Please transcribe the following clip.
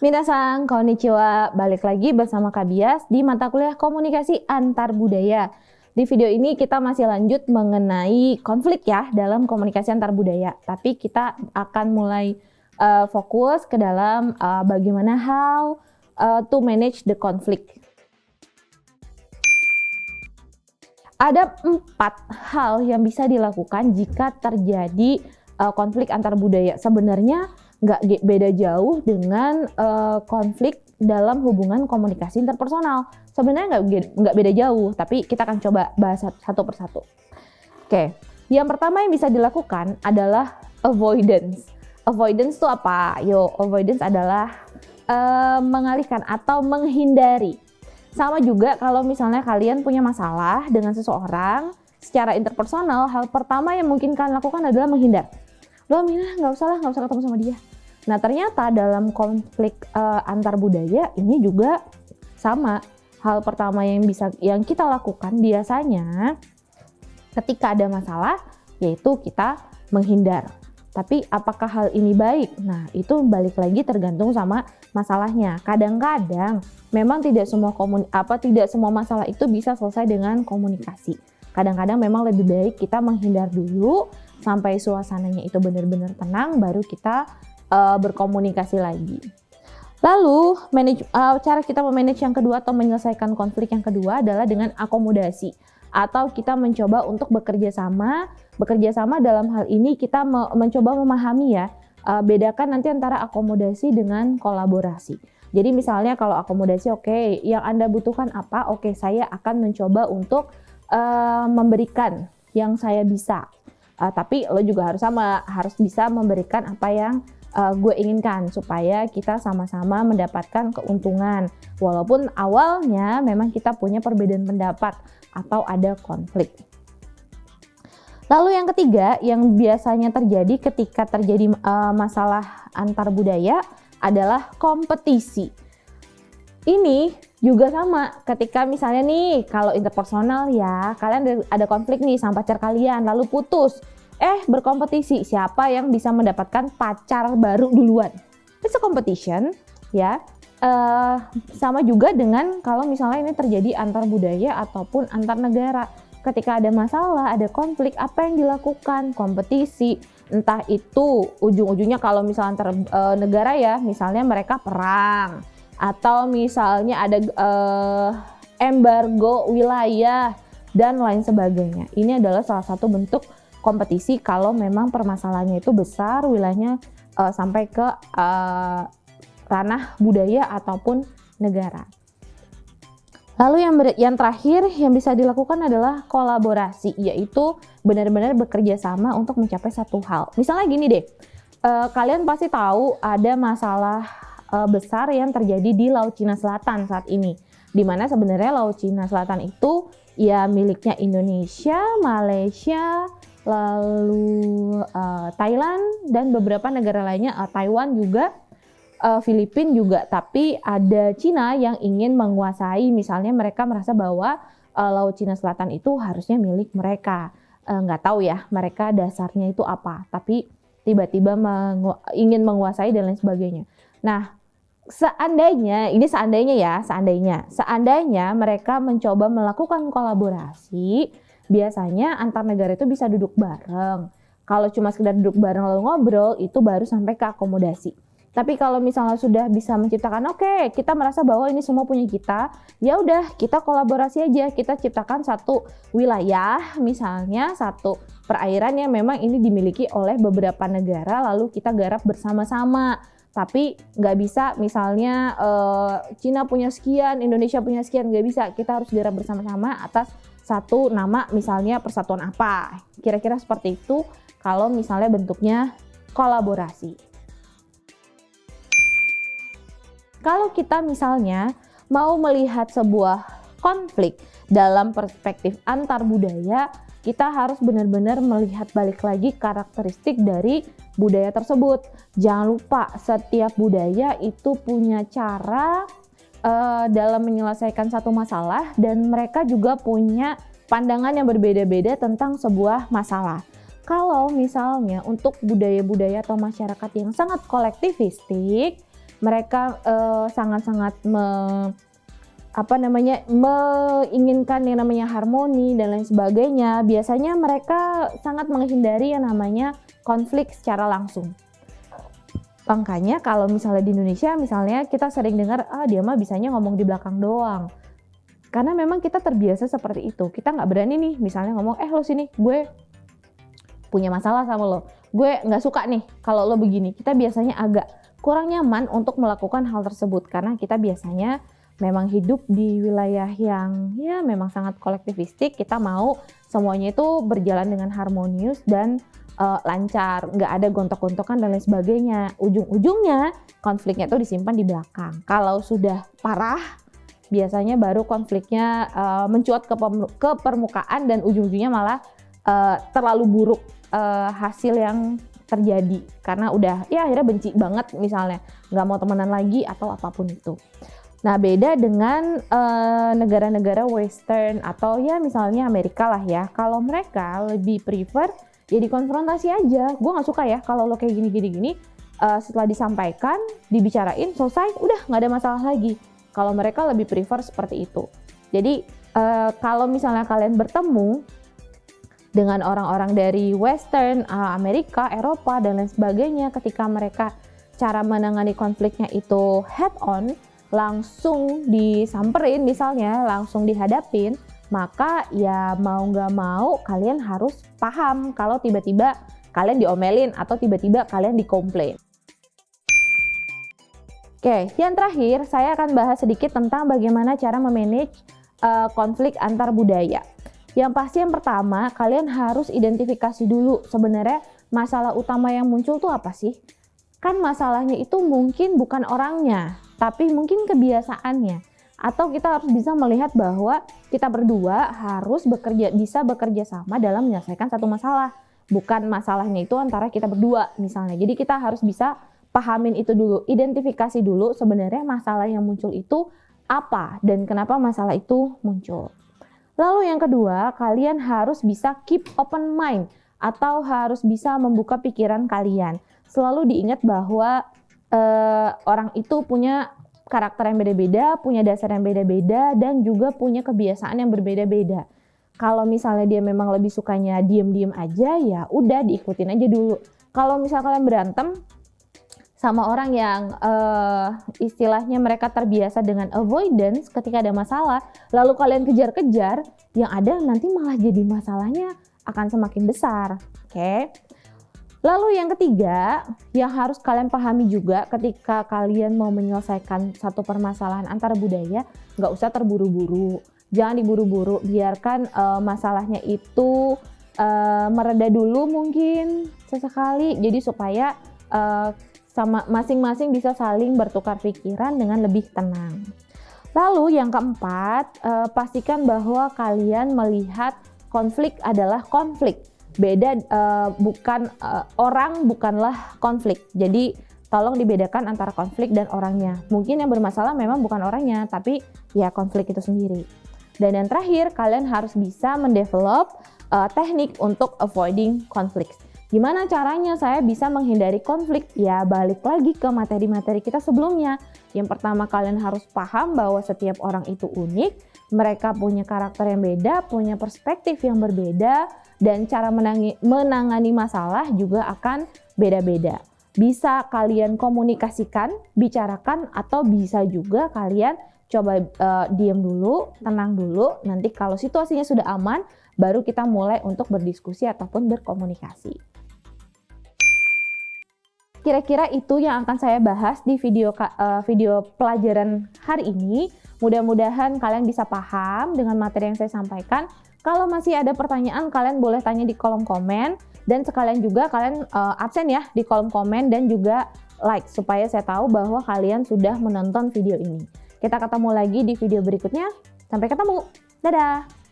Minasan, konnichiwa. Balik lagi bersama Kak Bias di mata kuliah komunikasi antar budaya. Di video ini kita masih lanjut mengenai konflik ya dalam komunikasi antar budaya. Tapi kita akan mulai fokus ke dalam bagaimana how to manage the conflict. Ada 4 hal yang bisa dilakukan jika terjadi konflik antar budaya. Sebenarnya nggak beda jauh dengan konflik dalam hubungan komunikasi interpersonal. Sebenarnya nggak beda jauh, tapi kita akan coba bahas satu persatu. Oke, yang pertama yang bisa dilakukan adalah avoidance. Avoidance itu apa? Avoidance adalah mengalihkan atau menghindari. Sama juga kalau misalnya kalian punya masalah dengan seseorang secara interpersonal, hal pertama yang mungkin kalian lakukan adalah menghindar. Nggak usah ketemu sama dia. Nah ternyata dalam konflik antar budaya ini juga sama. Hal pertama yang kita lakukan biasanya ketika ada masalah yaitu kita menghindar. Tapi apakah hal ini baik? Nah itu balik lagi tergantung sama masalahnya. Kadang-kadang memang tidak semua masalah itu bisa selesai dengan komunikasi. Kadang-kadang memang lebih baik kita menghindar dulu sampai suasananya itu benar-benar tenang, baru kita berkomunikasi lagi. Lalu cara kita memanage yang kedua atau menyelesaikan konflik yang kedua adalah dengan akomodasi. Atau kita mencoba untuk bekerja sama dalam hal ini kita mencoba memahami ya, bedakan nanti antara akomodasi dengan kolaborasi. Jadi misalnya kalau akomodasi oke, yang Anda butuhkan apa? Oke, saya akan mencoba untuk memberikan yang saya bisa. Tapi lo juga harus bisa memberikan apa yang gue inginkan supaya kita sama-sama mendapatkan keuntungan. Walaupun awalnya memang kita punya perbedaan pendapat atau ada konflik. Lalu yang ketiga yang biasanya terjadi ketika terjadi masalah antar budaya adalah kompetisi. Ini juga sama ketika misalnya nih kalau interpersonal ya, kalian ada konflik nih sama pacar kalian lalu putus. Berkompetisi siapa yang bisa mendapatkan pacar baru duluan. It's a competition ya. Sama juga dengan kalau misalnya ini terjadi antar budaya ataupun antar negara. Ketika ada masalah, ada konflik, apa yang dilakukan? Kompetisi. Entah itu ujung-ujungnya kalau misalnya antar negara ya, misalnya mereka perang. Atau misalnya ada embargo wilayah dan lain sebagainya. Ini adalah salah satu bentuk kompetisi kalau memang permasalahannya itu besar, wilayahnya sampai ke ranah budaya ataupun negara. Lalu yang terakhir yang bisa dilakukan adalah kolaborasi, yaitu benar-benar bekerja sama untuk mencapai satu hal. Misalnya gini deh, kalian pasti tahu ada masalah besar yang terjadi di Laut Cina Selatan saat ini, di mana sebenarnya Laut Cina Selatan itu ya miliknya Indonesia, Malaysia, lalu Thailand dan beberapa negara lainnya, Taiwan juga, Filipina juga, tapi ada Cina yang ingin menguasai. Misalnya mereka merasa bahwa Laut Cina Selatan itu harusnya milik mereka. Nggak tahu ya mereka dasarnya itu apa, tapi tiba-tiba ingin menguasai dan lain sebagainya. Nah seandainya mereka mencoba melakukan kolaborasi, biasanya antar negara itu bisa duduk bareng. Kalau cuma sekedar duduk bareng lalu ngobrol, itu baru sampai ke akomodasi. Tapi kalau misalnya sudah bisa menciptakan, oke, kita merasa bahwa ini semua punya kita, ya udah kita kolaborasi aja, kita ciptakan satu wilayah, misalnya satu perairan yang memang ini dimiliki oleh beberapa negara, lalu kita garap bersama-sama. Tapi nggak bisa misalnya Cina punya sekian, Indonesia punya sekian, nggak bisa. Kita harus garap bersama-sama atas satu nama, misalnya persatuan apa. Kira-kira seperti itu kalau misalnya bentuknya kolaborasi. Kalau kita misalnya mau melihat sebuah konflik dalam perspektif antar budaya, kita harus benar-benar melihat balik lagi karakteristik dari budaya tersebut. Jangan lupa setiap budaya itu punya cara dalam menyelesaikan satu masalah dan mereka juga punya pandangan yang berbeda-beda tentang sebuah masalah. Kalau misalnya untuk budaya-budaya atau masyarakat yang sangat kolektivistik, mereka sangat-sangat menginginkan yang namanya harmoni dan lain sebagainya, biasanya mereka sangat menghindari yang namanya konflik secara langsung. Makanya kalau misalnya di Indonesia, misalnya kita sering dengar, dia mah bisanya ngomong di belakang doang. Karena memang kita terbiasa seperti itu. Kita nggak berani nih misalnya ngomong, lo sini, gue punya masalah sama lo. Gue nggak suka nih kalau lo begini. Kita biasanya agak kurang nyaman untuk melakukan hal tersebut. Karena kita biasanya memang hidup di wilayah yang ya memang sangat kolektivistik. Kita mau semuanya itu berjalan dengan harmonius dan lancar, nggak ada gontok-gontokan dan lain sebagainya. Ujung-ujungnya konfliknya itu disimpan di belakang. Kalau sudah parah, biasanya baru konfliknya mencuat ke permukaan dan ujung-ujungnya malah terlalu buruk hasil yang terjadi. Karena udah ya akhirnya benci banget misalnya, nggak mau temenan lagi atau apapun itu. Nah, beda dengan negara-negara western atau ya misalnya Amerika lah ya. Kalau mereka lebih prefer ya dikonfrontasi aja. Gue nggak suka ya kalau lo kayak gini. Setelah disampaikan, dibicarain, selesai, udah nggak ada masalah lagi. Kalau mereka lebih prefer seperti itu. Jadi kalau misalnya kalian bertemu dengan orang-orang dari western, Amerika, Eropa dan lain sebagainya, ketika mereka cara menangani konfliknya itu head on, langsung disamperin misalnya, langsung dihadapin, maka ya mau nggak mau kalian harus paham kalau tiba-tiba kalian diomelin atau tiba-tiba kalian dikomplain. Oke, yang terakhir saya akan bahas sedikit tentang bagaimana cara memanage konflik antar budaya. Yang pasti yang pertama, kalian harus identifikasi dulu sebenarnya masalah utama yang muncul tuh apa sih? Kan masalahnya itu mungkin bukan orangnya, tapi mungkin kebiasaannya. Atau kita harus bisa melihat bahwa kita berdua harus bisa bekerja sama dalam menyelesaikan satu masalah. Bukan masalahnya itu antara kita berdua misalnya. Jadi kita harus bisa pahamin itu dulu, identifikasi dulu sebenarnya masalah yang muncul itu apa dan kenapa masalah itu muncul. Lalu yang kedua, kalian harus bisa keep open mind atau harus bisa membuka pikiran kalian. Selalu diingat bahwa orang itu punya karakter yang beda-beda, punya dasar yang beda-beda, dan juga punya kebiasaan yang berbeda-beda. Kalau misalnya dia memang lebih sukanya diem-diem aja, ya udah diikutin aja dulu. Kalau misalnya kalian berantem sama orang yang istilahnya mereka terbiasa dengan avoidance ketika ada masalah, lalu kalian kejar-kejar, yang ada nanti malah jadi masalahnya akan semakin besar. Oke? Lalu yang ketiga, yang harus kalian pahami juga ketika kalian mau menyelesaikan satu permasalahan antara budaya, nggak usah terburu-buru. Jangan diburu-buru, biarkan masalahnya itu mereda dulu mungkin sesekali. Jadi supaya sama masing-masing bisa saling bertukar pikiran dengan lebih tenang. Lalu yang keempat, pastikan bahwa kalian melihat konflik adalah konflik. Beda orang bukanlah konflik. Jadi tolong dibedakan antara konflik dan orangnya. Mungkin yang bermasalah memang bukan orangnya, tapi ya konflik itu sendiri. Dan yang terakhir, kalian harus bisa mendevelop teknik untuk avoiding conflicts. Gimana caranya saya bisa menghindari konflik? Ya balik lagi ke materi-materi kita sebelumnya. Yang pertama, kalian harus paham bahwa setiap orang itu unik, mereka punya karakter yang beda, punya perspektif yang berbeda, dan cara menangani masalah juga akan beda-beda. Bisa kalian komunikasikan, bicarakan, atau bisa juga kalian coba diam dulu, tenang dulu. Nanti kalau situasinya sudah aman, baru kita mulai untuk berdiskusi ataupun berkomunikasi. Kira-kira itu yang akan saya bahas di video pelajaran hari ini. Mudah-mudahan kalian bisa paham dengan materi yang saya sampaikan. Kalau masih ada pertanyaan, kalian boleh tanya di kolom komen. Dan sekalian juga kalian absen ya di kolom komen dan juga like, supaya saya tahu bahwa kalian sudah menonton video ini. Kita ketemu lagi di video berikutnya. Sampai ketemu. Dadah!